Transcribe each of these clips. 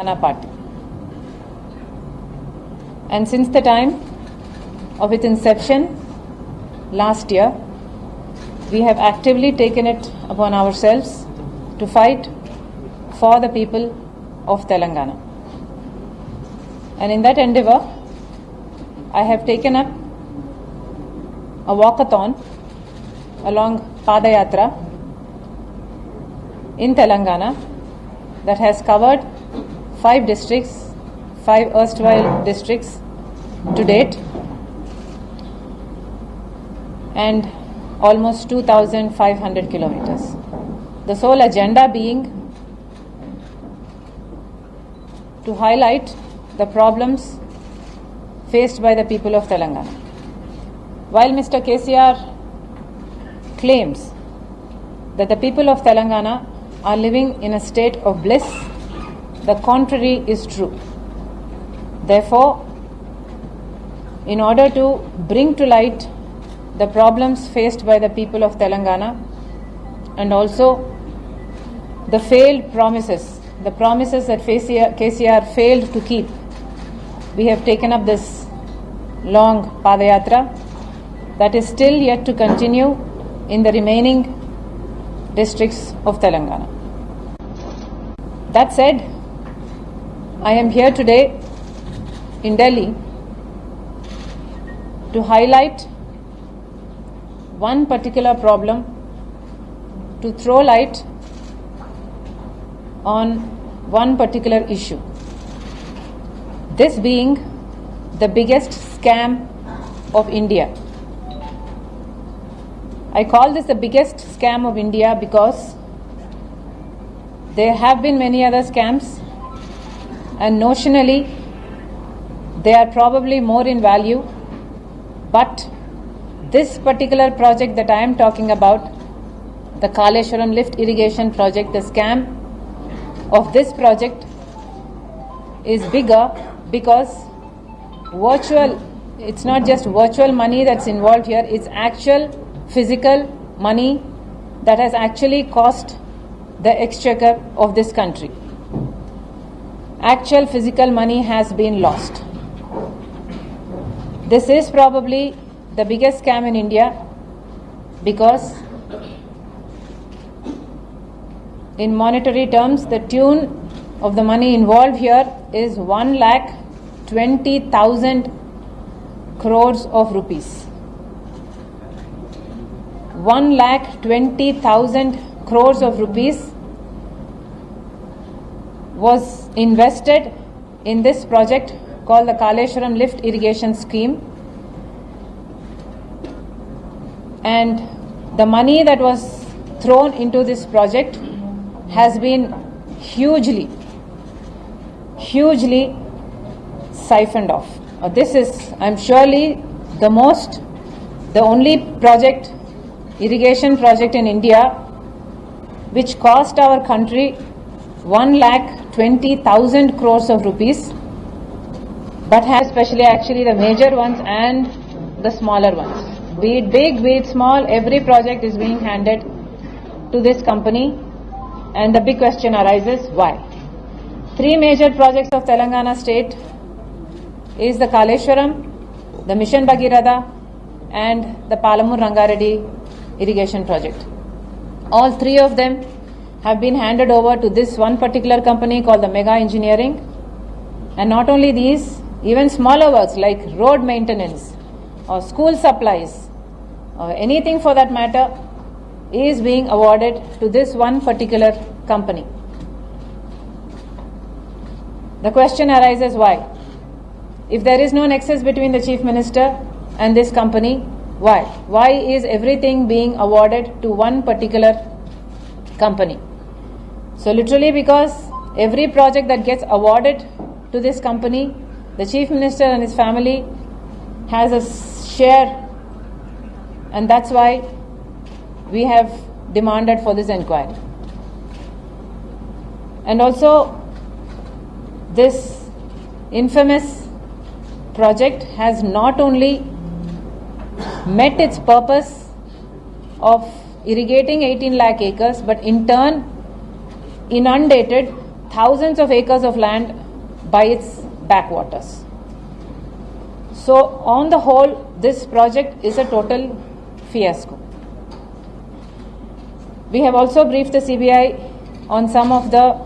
Party. And since the time of its inception last year, we have actively taken it upon ourselves to fight for the people of Telangana. And in that endeavor, I have taken up a walkathon along Padayatra in Telangana that has covered 5 districts, 5 erstwhile districts to date, and almost 2,500 kilometers. The sole agenda being to highlight the problems faced by the people of Telangana. While Mr. KCR claims that the people of Telangana are living in a state of bliss, the contrary is true. Therefore, in order to bring to light the problems faced by the people of Telangana and also the failed promises, the promises that KCR failed to keep, we have taken up this long Padayatra that is still yet to continue in the remaining districts of Telangana. That said, I am here today in Delhi to highlight one particular problem, to throw light on one particular issue. This being the biggest scam of India. I call this the biggest scam of India because there have been many other scams, and notionally they are probably more in value, but this particular project that I am talking about, the Kaleshwaram lift irrigation project, the scam of this project is bigger because it's not just virtual money that's involved here, it's actual physical money that has actually cost the exchequer of this country. Actual physical money has been lost. This is probably the biggest scam in India because in monetary terms, the tune of the money involved here is 1,20,000 crores of rupees. 1,20,000 crores of rupees was invested in this project called the Kaleshwaram lift irrigation scheme, and the money that was thrown into this project has been hugely siphoned off. This is, I'm surely the only project, irrigation project in India which cost our country 1,20,000 crores of rupees, but has especially actually the major ones and the smaller ones. Be it big, be it small, every project is being handed to this company, and the big question arises, why? 3 major projects of Telangana state is the Kaleshwaram, the Mission Bhagiratha, and the Palamur Rangareddy irrigation project. All 3 of them have been handed over to this one particular company called the Mega Engineering. And not only these, even smaller works like road maintenance or school supplies or anything for that matter is being awarded to this one particular company. The question arises, why? If there is no nexus between the Chief Minister and this company, why? Why is everything being awarded to one particular company? So literally because every project that gets awarded to this company, the Chief Minister and his family has a share, and that's why we have demanded for this inquiry. And also, this infamous project has not only met its purpose of irrigating 18 lakh acres, but in turn inundated thousands of acres of land by its backwaters. So on the whole, this project is a total fiasco. We have also briefed the CBI on some of the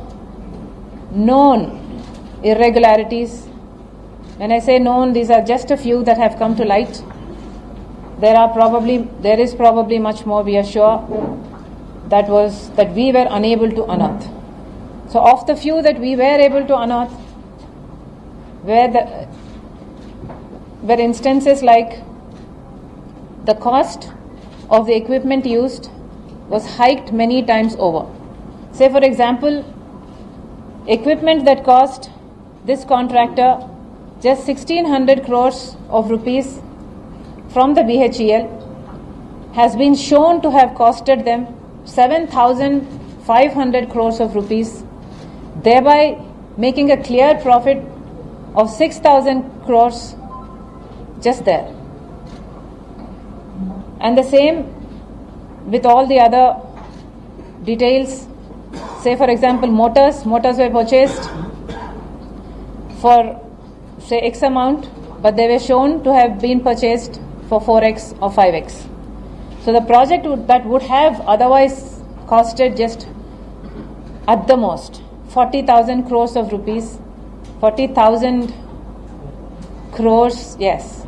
known irregularities. When I say known, these are just a few that have come to light. There is probably much more, we are sure, that we were unable to unearth. So of the few that we were able to unearth, were instances like the cost of the equipment used was hiked many times over. Say for example, equipment that cost this contractor just 1600 crores of rupees from the BHEL has been shown to have costed them 7,500 crores of rupees, thereby making a clear profit of 6,000 crores just there. And the same with all the other details. Say for example, motors were purchased for say X amount, but they were shown to have been purchased for 4x or 5x. So the project that would have otherwise costed just at the most 40,000 crores of rupees, 40,000 crores, yes,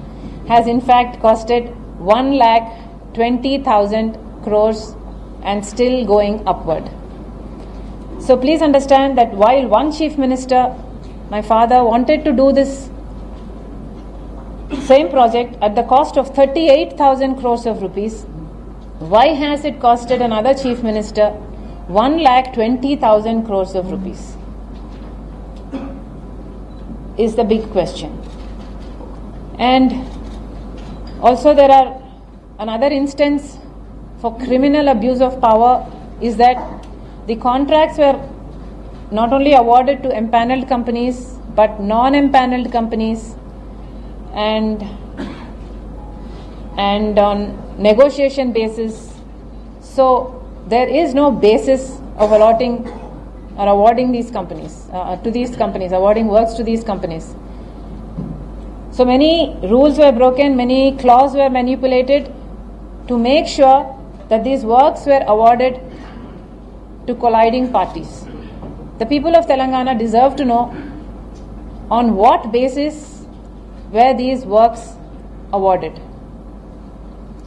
has in fact costed 1,20,000 crores and still going upward. So please understand that while one chief minister, my father, wanted to do this same project at the cost of 38,000 crores of rupees, why has it costed another chief minister 1,20,000 crores of rupees? Is the big question. And also there are another instance for criminal abuse of power is that the contracts were not only awarded to empaneled companies but non-empaneled companies and on negotiation basis. So there is no basis of allotting or awarding these companies awarding works to these companies. So many rules were broken, many clauses were manipulated to make sure that these works were awarded to colliding parties. The people of Telangana deserve to know on what basis were these works awarded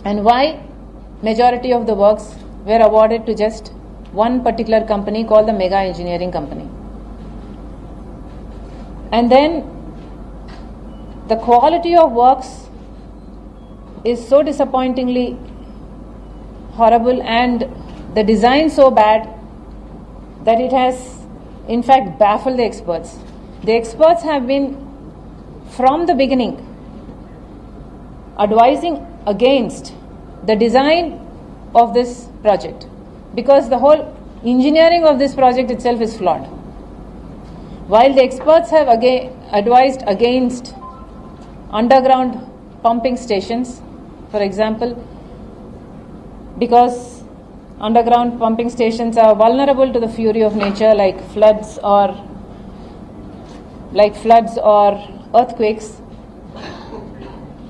and why majority of the works were awarded to just one particular company called the Mega Engineering Company. And then the quality of works is so disappointingly horrible and the design so bad that it has in fact baffled the experts. The experts have been from the beginning advising against the design of this project because the whole engineering of this project itself is flawed. While the experts have advised against underground pumping stations, for example, because underground pumping stations are vulnerable to the fury of nature like floods or earthquakes.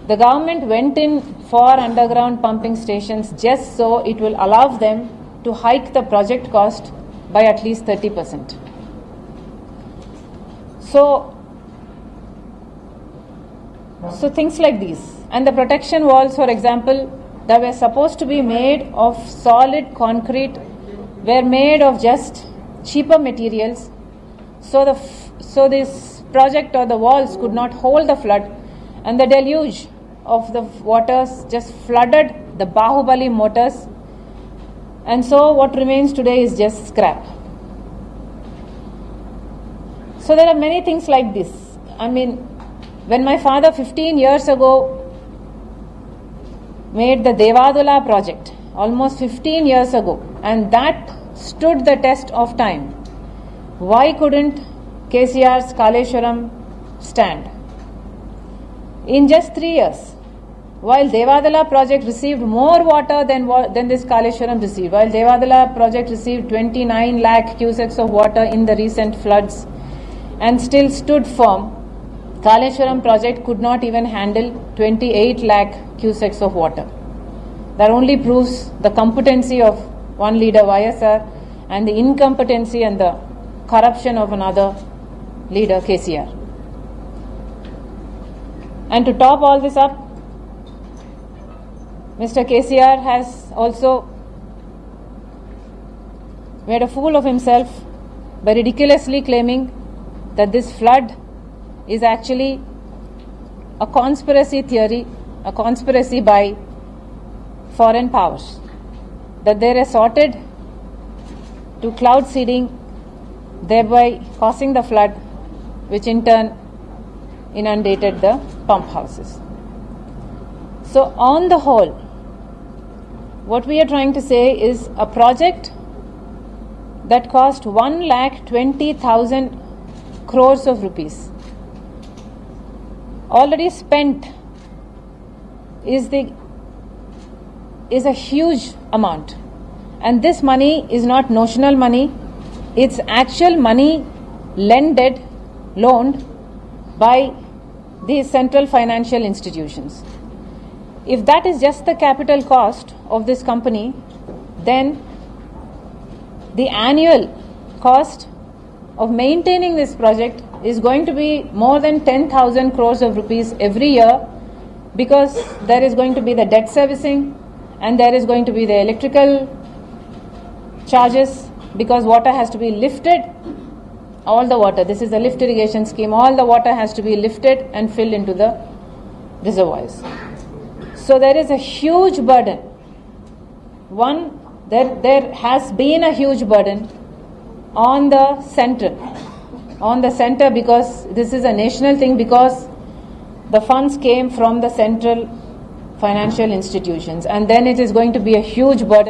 The government went in for underground pumping stations just so it will allow them to hike the project cost by at least 30%. So things like these. And the protection walls, for example, that were supposed to be made of solid concrete were made of just cheaper materials. So this project or the walls could not hold the flood, and the deluge of the waters just flooded the Bahubali motors. And so what remains today is just scrap. So there are many things like this. I mean, when my father 15 years ago made the Devadula project, almost 15 years ago, and that stood the test of time, why couldn't KCR's Kaleshwaram stand? In just 3 years, While Devadala project received more water than this Kaleshwaram received, while Devadala project received 29 lakh cusecs of water in the recent floods and still stood firm, Kaleshwaram project could not even handle 28 lakh cusecs of water. That only proves the competency of one leader, YSR, and the incompetency and the corruption of another leader, KCR. And to top all this up, Mr. KCR has also made a fool of himself by ridiculously claiming that this flood is actually a conspiracy theory, a conspiracy by foreign powers, that they resorted to cloud seeding, thereby causing the flood, which in turn inundated the pump houses. So on the whole, what we are trying to say is a project that cost 1,20,000 crores of rupees already spent is a huge amount, and this money is not notional money, it's actual money loaned by these central financial institutions. If that is just the capital cost of this company, then the annual cost of maintaining this project is going to be more than 10,000 crores of rupees every year, because there is going to be the debt servicing and there is going to be the electrical charges, because water has to be lifted, all the water, this is the lift irrigation scheme, all the water has to be lifted and filled into the reservoirs. So there is a huge burden. There has been a huge burden on the center, because this is a national thing, because the funds came from the central financial institutions, and then it is going to be a huge burden